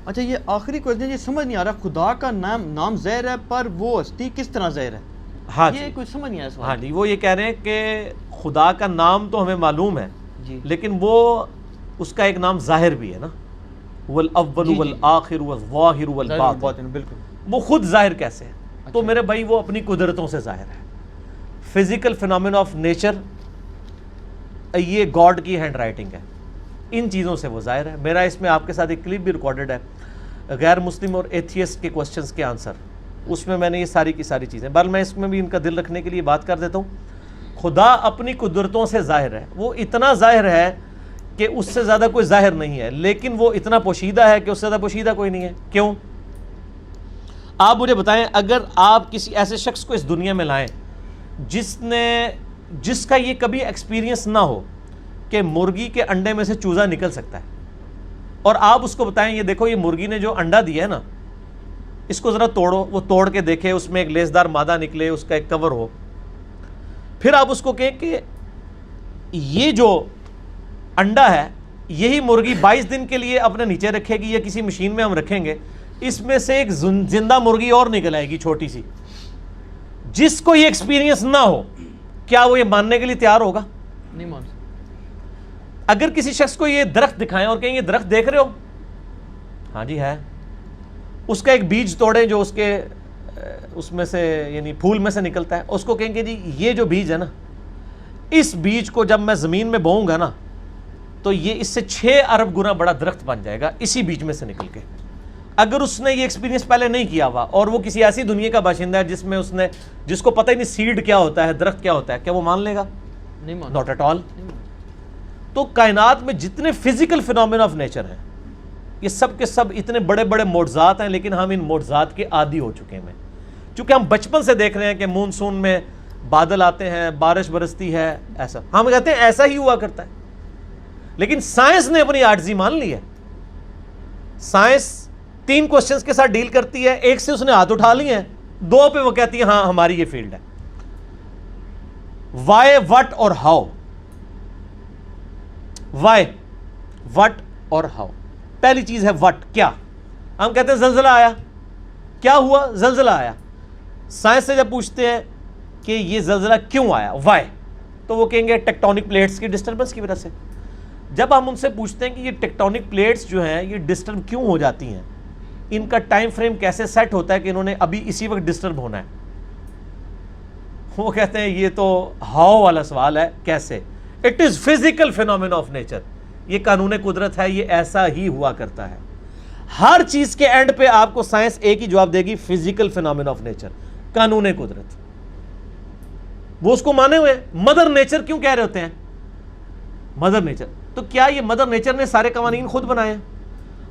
اچھا یہ آخری کوشچن، یہ سمجھ نہیں آ رہا، خدا کا نام ظاہر ہے پر وہ ہستی کس طرح ظاہر ہے؟ ہاں یہ کوئی سمجھ نہیں آیا سوال۔ ہاں جی، وہ یہ کہہ رہے ہیں کہ خدا کا نام تو ہمیں معلوم ہے جی لیکن وہ اس کا ایک نام ظاہر بھی ہے نا، والاول والآخر والظاہر والباطن، بالکل وہ خود ظاہر کیسے ہے؟ تو میرے بھائی وہ اپنی قدرتوں سے ظاہر ہے۔ فزیکل فینومین آف نیچر، یہ گاڈ کی ہینڈ رائٹنگ ہے، ان چیزوں سے وہ ظاہر ہے۔ میرا اس میں آپ کے ساتھ ایک کلپ بھی ریکارڈڈ ہے، غیر مسلم اور ایتھیسٹ کے کوسچنز کے آنسر، اس میں نے یہ ساری کی ساری چیزیں، بل میں اس میں بھی ان کا دل رکھنے کے لیے بات کر دیتا ہوں۔ خدا اپنی قدرتوں سے ظاہر ہے، وہ اتنا ظاہر ہے کہ اس سے زیادہ کوئی ظاہر نہیں ہے، لیکن وہ اتنا پوشیدہ ہے کہ اس سے زیادہ پوشیدہ کوئی نہیں ہے۔ کیوں؟ آپ مجھے بتائیں، اگر آپ کسی ایسے شخص کو اس دنیا میں لائیں جس کا یہ کبھی ایکسپیرینس نہ ہو کہ مرغی کے انڈے میں سے چوزا نکل سکتا ہے، اور آپ اس کو بتائیں یہ دیکھو یہ مرغی نے جو انڈا دیا ہے نا، اس کو ذرا توڑو، وہ توڑ کے دیکھے، اس میں ایک لیسدار مادہ نکلے، اس کا ایک کور ہو، پھر آپ اس کو کہیں کہ یہ جو انڈا ہے یہی مرغی 22 دن کے لیے اپنے نیچے رکھے گی یا کسی مشین میں ہم رکھیں گے، اس میں سے ایک زندہ مرغی اور نکل آئے گی چھوٹی سی، جس کو یہ ایکسپیرینس نہ ہو کیا وہ یہ ماننے کے لیے تیار ہوگا؟ نہیں مان سکتا۔ اگر کسی شخص کو یہ درخت دکھائیں اور کہیں یہ درخت دیکھ رہے ہو، ہاں جی ہے، اس کا ایک بیج توڑیں جو اس میں سے یعنی پھول میں سے نکلتا ہے، اس کو کہیں گے جی یہ جو بیج ہے نا، اس بیج کو جب میں زمین میں بوؤں گا نا تو یہ اس سے 6 ارب گنا بڑا درخت بن جائے گا اسی بیج میں سے نکل کے۔ اگر اس نے یہ ایکسپیرینس پہلے نہیں کیا ہوا اور وہ کسی ایسی دنیا کا باشندہ ہے جس کو پتہ ہی نہیں سیڈ کیا ہوتا ہے، درخت کیا ہوتا ہے، کیا وہ مان لے گا؟ نہیں مان ناٹ ایٹ آل۔ تو کائنات میں جتنے فزیکل فینومین آف نیچر ہیں یہ سب کے سب اتنے بڑے بڑے معجزات ہیں، لیکن ہم ان معجزات کے عادی ہو چکے ہیں، چونکہ ہم بچپن سے دیکھ رہے ہیں کہ مونسون میں بادل آتے ہیں، بارش برستی ہے، ایسا ہم کہتے ہیں ایسا ہی ہوا کرتا ہے، لیکن سائنس نے اپنی عاجزی مان لی ہے۔ سائنس 3 کوسچنز کے ساتھ ڈیل کرتی ہے، ایک سے اس نے ہاتھ اٹھا لیے ہیں، 2 پہ وہ کہتی ہے ہاں ہماری یہ فیلڈ ہے، وائی، وٹ اور ہاؤ۔ وائی، وٹ اور ہاؤ۔ پہلی چیز ہے وٹ، کیا؟ ہم کہتے ہیں زلزلہ آیا، کیا ہوا؟ زلزلہ آیا۔ سائنس سے جب پوچھتے ہیں کہ یہ زلزلہ کیوں آیا، وائی، تو وہ کہیں گے ٹیکٹونک پلیٹس کی ڈسٹربنس کی وجہ سے۔ جب ہم ان سے پوچھتے ہیں کہ یہ ٹیکٹونک پلیٹس جو ہیں یہ ڈسٹرب کیوں ہو جاتی ہیں، ان کا ٹائم فریم کیسے سیٹ ہوتا ہے کہ انہوں نے ابھی اسی وقت ڈسٹرب ہونا ہے، وہ کہتے ہیں یہ تو ہاؤ والا سوال ہے، کیسے؟ It is physical phenomenon of nature, یہ قانون قدرت ہے، یہ ایسا ہی ہوا کرتا ہے۔ ہر چیز کے اینڈ پہ آپ کو سائنس ایک ہی جواب دے گی، فزیکل فینومین آف نیچر، قانون قدرت۔ وہ اس کو مانے ہوئے۔ مدر نیچر کیوں کہہ رہے ہوتے ہیں؟ مدر نیچر، تو کیا یہ مدر نیچر نے سارے قوانین خود بنائے ہیں؟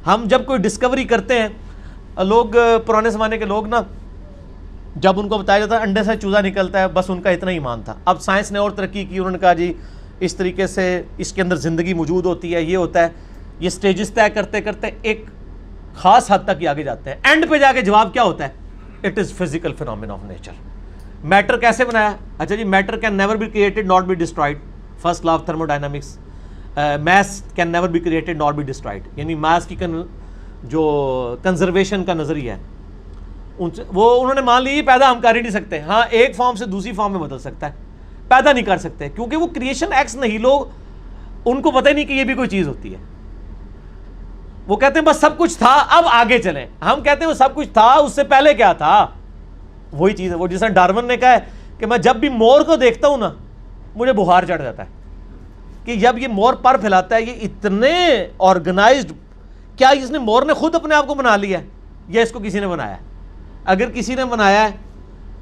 ہم جب کوئی ڈسکوری کرتے ہیں، لوگ پرانے زمانے کے لوگ نا، جب ان کو بتایا جاتا ہے انڈے سے چوزا نکلتا ہے، بس ان کا اتنا ایمان تھا۔ اب سائنس نے اور ترقی کی، انہوں نے کہا جی اس طریقے سے اس کے اندر زندگی موجود ہوتی ہے، یہ ہوتا ہے، یہ سٹیجز طے کرتے کرتے ایک خاص حد تک یہ آگے جاتے ہیں، اینڈ پہ جا کے جواب کیا ہوتا ہے؟ It is physical phenomenon of nature. Matter کیسے بنایا؟ اچھا جی، matter can never be created not be destroyed, first law of thermodynamics. Mass can never be created not be destroyed, یعنی میس کی جو کنزرویشن کا نظریہ ہے وہ انہوں نے مان لی پیدا ہم کر ہی نہیں سکتے، ہاں ایک فارم سے دوسری فارم میں بدل سکتا ہے، پیدا نہیں کر سکتے، کیونکہ وہ کریشن ایکس نہیں، لوگ ان کو پتہ ہی نہیں کہ یہ بھی کوئی چیز ہوتی ہے۔ وہ کہتے ہیں بس سب کچھ تھا اب آگے چلیں، ہم کہتے ہیں وہ سب کچھ تھا اس سے پہلے کیا تھا؟ وہی چیز ہے، وہ جیسا ڈارون نے کہا ہے کہ میں جب بھی مور کو دیکھتا ہوں نا مجھے بخار چڑھ جاتا ہے، کہ جب یہ مور پر پھیلاتا ہے یہ اتنے آرگنائزڈ، کیا اس نے مور نے خود اپنے آپ کو بنا لیا ہے یا اس کو کسی نے بنایا ہے؟ اگر کسی نے بنایا ہے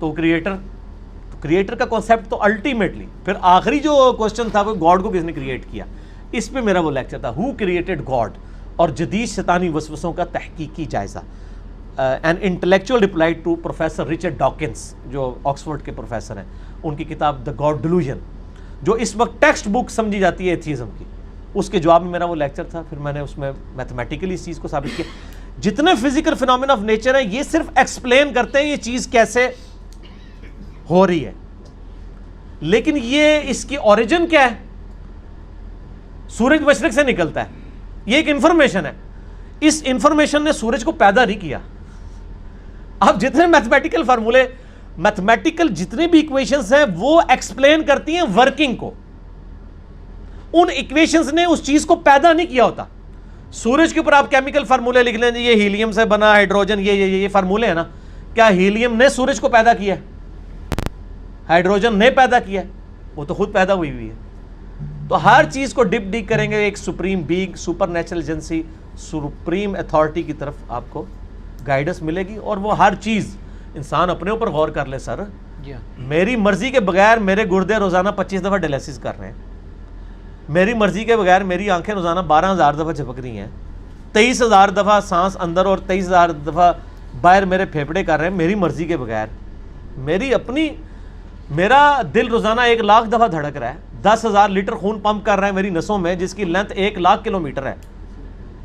تو کریٹر کا کانسیپٹ تو الٹیمیٹلی، پھر آخری جو کوسچن تھا وہ گاڈ کو کس نے کریٹ کیا، اس پہ میرا وہ لیکچر تھا، ہو کریٹڈ گاڈ، اور جدید شیطانی وسوسوں کا تحقیقی جائزہ، an intellectual reply to professor Richard Dawkins جو آکسفورڈ کے پروفیسر ہیں، ان کی کتاب دا گاڈ ڈیلوژن جو اس وقت ٹیکسٹ بک سمجھی جاتی ہے ایتھیزم کی، اس کے جواب میں میرا وہ لیکچر تھا۔ پھر میں نے اس میں میتھمیٹیکلی اس چیز کو ثابت کیا، جتنے فزیکل فینومین آف نیچر ہیں یہ صرف ایکسپلین کرتے ہیں یہ چیز کیسے ہو رہی ہے، لیکن یہ اس کی اوریجن کیا ہے؟ سورج مشرق سے نکلتا ہے، یہ ایک انفارمیشن ہے، اس انفارمیشن نے سورج کو پیدا نہیں کیا. اب جتنے میتھمیٹیکل فارمولے، میتھمیٹیکل جتنے بھی ایکویشنز ہیں وہ ایکسپلین کرتی ہیں ورکنگ کو. ان ایکویشنز نے اس چیز کو پیدا نہیں کیا ہوتا. سورج کے اوپر آپ کیمیکل فارمولے لکھ لیں، یہ ہیلیم سے بنا، ہائیڈروجن، یہ فارمولے ہیں نا. کیا ہیلیم نے سورج کو پیدا کیا ہے؟ ہائیڈروجن نے پیدا کیا ہے؟ وہ تو خود پیدا ہوئی ہے. تو ہر چیز کو ڈپ ڈیک کریں گے ایک supreme being, super natural agency, supreme authority کی طرف آپ کو گائیڈنس ملے گی. اور وہ ہر چیز انسان اپنے اوپر غور کر لے. سر میری مرضی کے بغیر میرے گردے روزانہ 25 دفعہ ڈائلیسس کر رہے ہیں. میری مرضی کے بغیر میری آنکھیں روزانہ 12,000 دفعہ جھپک رہی ہیں. 23,000 دفعہ سانس اندر اور 23,000 دفعہ باہر میرے پھیپھڑے کر رہے ہیں میری مرضی کے بغیر. میرا دل روزانہ 1,00,000 دفعہ دھڑک رہا ہے. 10,000 لیٹر خون پمپ کر رہا ہے میری نسوں میں، جس کی لینتھ 1,00,000 کلومیٹر ہے.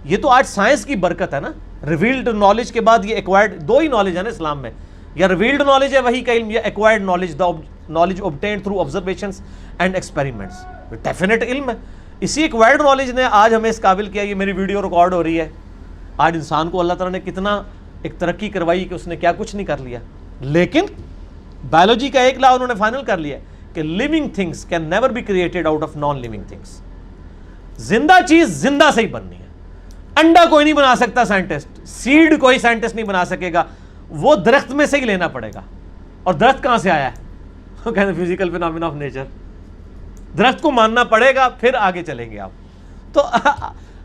یہ تو آج سائنس کی برکت ہے نا. ریویلڈ نالج کے بعد یہ ایکوائرڈ، دو ہی نالج ہے نا اسلام میں، یا ریویلڈ نالج ہے وہی کا علم، یا acquired knowledge, knowledge obtained through observations and experiments. Definite علم ہے. اسی ایکوائرڈ نالج نے آج ہمیں اس قابل کیا. یہ میری ویڈیو ریکارڈ ہو رہی ہے. آج انسان کو اللہ تعالیٰ نے کتنا ایک ترقی کروائی کہ اس نے کیا کچھ نہیں کر لیا. لیکن بایولوجی کا ایک لا انہوں نے فائنل کر لیا کہ living things can never be created out of non living things. زندہ چیز زندہ سے ہی بننی ہے. انڈا کوئی نہیں بنا سکتا سائنٹسٹ، سیڈ کوئی سائنٹسٹ نہیں بنا سکے گا، وہ درخت میں سے ہی لینا پڑے گا. اور درخت کہاں سے آیا ہے؟ وہ کہتے ہیں فزیکل فینامنا آف نیچر. درخت کو ماننا پڑے گا پھر آگے چلیں گے آپ. تو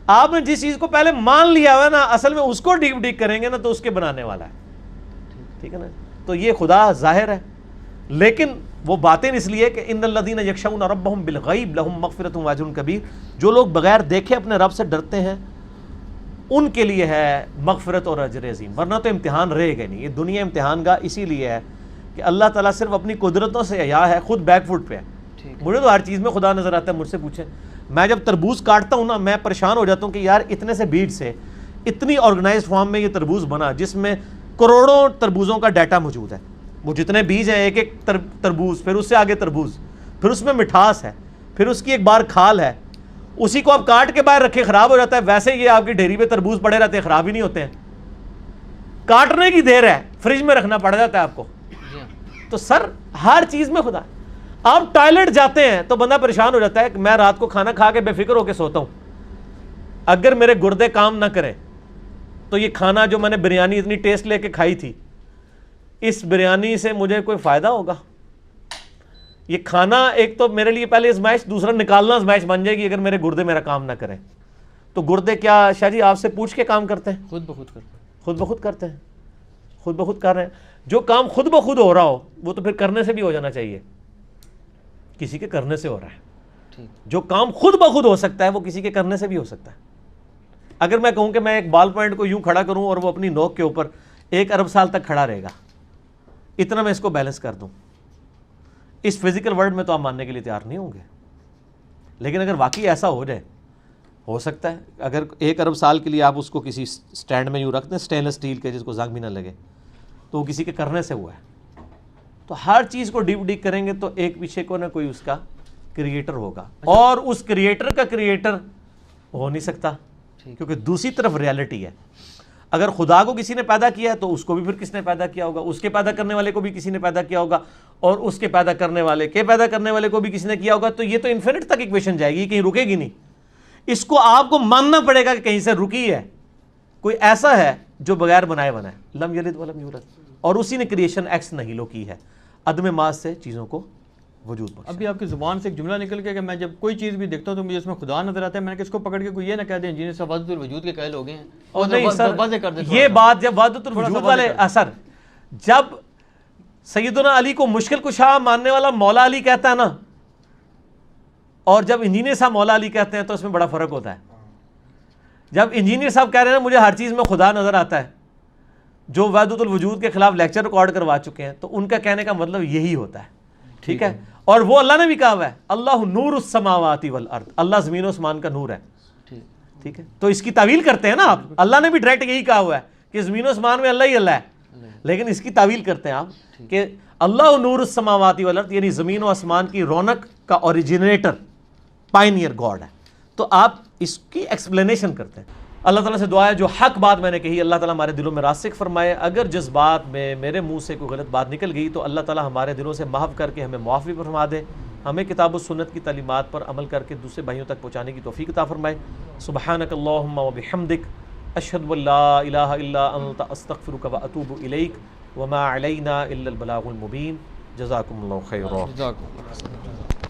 آپ نے جس چیز کو پہلے مان لیا ہوا ہے نا، اصل میں اس کو ڈیپ ڈیک کریں گے نا تو اس کے بنانے والا ہے. ٹھیک ہے نا. تو یہ خدا ظاہر ہے، لیکن وہ باتیں اس لیے کہ ان الذین یخشون ربہم بالغیب لہم مغفرۃ واجر کبیر. جو لوگ بغیر دیکھے اپنے رب سے ڈرتے ہیں ان کے لیے ہے مغفرت اور اجر عظیم. ورنہ تو امتحان رہے گا نہیں. یہ دنیا امتحان کا اسی لیے ہے کہ اللہ تعالیٰ صرف اپنی قدرتوں سے عیاں ہے، خود بیک فٹ پہ ہے. مجھے تو ہر چیز میں خدا نظر آتا ہے. مجھ سے پوچھیں، میں جب تربوز کاٹتا ہوں نا، میں پریشان ہو جاتا ہوں کہ یار اتنے سے بیج سے اتنی آرگنائزڈ فارم میں یہ تربوز بنا جس میں کروڑوں تربوزوں کا ڈیٹا موجود ہے. وہ جتنے بیج ہیں، ایک ایک تربوز، پھر اس سے آگے تربوز، پھر اس میں مٹھاس ہے، پھر اس کی ایک بار کھال ہے. اسی کو آپ کاٹ کے باہر رکھے خراب ہو جاتا ہے. ویسے یہ آپ کی ڈھیری پہ تربوز پڑے رہتے ہیں، خراب ہی نہیں ہوتے ہیں. کاٹنے کی دیر ہے، فریج میں رکھنا پڑ جاتا ہے آپ کو. تو سر ہر چیز میں خدا. آپ ٹوائلٹ جاتے ہیں تو بندہ پریشان ہو جاتا ہے کہ میں رات کو کھانا کھا کے بے فکر ہو کے سوتا ہوں، اگر میرے گردے کام نہ کریں تو یہ کھانا جو میں نے بریانی اتنی ٹیسٹ لے کے کھائی تھی، اس بریانی سے مجھے کوئی فائدہ ہوگا؟ یہ کھانا ایک تو میرے لیے پہلے ازمائش، دوسرا نکالنا ازمائش بن جائے گی اگر میرے گردے میرا کام نہ کریں. تو گردے کیا شاہ جی آپ سے پوچھ کے کام کرتے ہیں؟ خود بخود کرتے ہیں. خود بخود کرتے ہیں، خود بخود کر رہے ہیں. جو کام خود بخود ہو رہا ہو وہ تو پھر کرنے سے بھی ہو جانا چاہیے. کسی کے کرنے سے ہو رہا ہے. جو کام خود بخود ہو سکتا ہے وہ کسی کے کرنے سے بھی ہو سکتا ہے. اگر میں کہوں کہ میں ایک بال پوائنٹ کو یوں کھڑا کروں اور وہ اپنی نوک کے اوپر 1 ارب سال تک کھڑا رہے گا، اتنا میں اس کو بیلنس کر دوں، اس فزیکل ورلڈ میں تو آپ ماننے کے لیے تیار نہیں ہوں گے. لیکن اگر واقعی ایسا ہو جائے، ہو سکتا ہے اگر 1 ارب سال کے لیے آپ اس کو کسی سٹینڈ میں یوں رکھ دیں اسٹینلیس اسٹیل کے جس کو زنگ بھی نہ لگے، تو وہ کسی کے کرنے سے ہوا ہے. تو ہر چیز کو ڈیپ ڈیک کریں گے تو ایک پیچھے کو نہ کوئی اس کا کریٹر ہوگا. اور اس کریٹر کا کریٹر ہو نہیں سکتا کیونکہ دوسری طرف ریالٹی ہے. اگر خدا کو کسی نے پیدا کیا ہے تو اس کو بھی پھر کس نے پیدا کیا ہوگا، اس کے پیدا کرنے والے کو بھی کسی نے پیدا کیا ہوگا، اور اس کے پیدا کرنے والے کے پیدا کرنے والے کو بھی کسی نے کیا ہوگا. تو یہ تو انفینٹ تک ایکویشن جائے گی، کہیں رکے گی نہیں. اس کو آپ کو ماننا پڑے گا کہ کہیں سے رکی ہے. کوئی ایسا ہے جو بغیر بنائے بنا ہے، لم یلد ولم یولد، اور اسی نے کریشن ایکس نہیلو کی ہے، عدم ماس سے چیزوں کو وجود بخشا. ابھی آپ کی زبان سے ایک جملہ نکل گیا کہ میں جب کوئی چیز بھی دیکھتا ہوں تو مجھے اس میں خدا نظر آتا ہے. میں نے کس کو پکڑ کے کوئی یہ نہ کہہ دیں انجینئر صاحب وحدت الوجود کے قائل ہو گئے ہیں. اور نہیں سر، یہ بات جب وحدت الوجود والے اثر، جب سیدنا علی کو مشکل کشا ماننے والا مولا علی کہتا ہے نا، اور جب انجینئر صاحب مولا علی کہتے ہیں تو اس میں بڑا فرق ہوتا ہے. جب انجینئر صاحب کہہ رہے ہیں نا مجھے ہر چیز میں خدا نظر آتا ہے، جو وحدت الوجود کے خلاف لیکچر ریکارڈ کروا چکے ہیں، تو ان کا کہنے کا مطلب یہی ہوتا ہے. ٹھیک ہے. اور وہ اللہ نے بھی کہا ہوا ہے اللہ نور السماوات والارض، اللہ زمین و آسمان کا نور ہے. ٹھیک ہے. تو اس کی تعویل کرتے ہیں نا آپ. اللہ نے بھی ڈائریکٹ یہی کہا ہوا ہے کہ زمین و آسمان میں اللہ ہی اللہ ہے، لیکن اس کی تعویل کرتے ہیں آپ کہ اللہ نور السماوات والارض، یعنی زمین و آسمان کی رونق کا اوریجنیٹر، پائنیئر گاڈ ہے. تو آپ اس کی ایکسپلینیشن کرتے ہیں. اللہ تعالیٰ سے دعا ہے جو حق بات میں نے کہی اللہ تعالیٰ ہمارے دلوں میں راسخ فرمائے. اگر جس بات میں میرے منہ سے کوئی غلط بات نکل گئی تو اللہ تعالیٰ ہمارے دلوں سے محو کر کے ہمیں معافی فرما دے, ہمیں کتاب و سنت کی تعلیمات پر عمل کر کے دوسرے بھائیوں تک پہنچانے کی توفیق عطا فرمائے. سبحانک اللہم و بحمدک اشہد ان لا الہ الا انت استغفرک و اتوب الیک وما علینا الا البلاغ المبین. جزاکم اللہ خیرا. جزاک اللہ.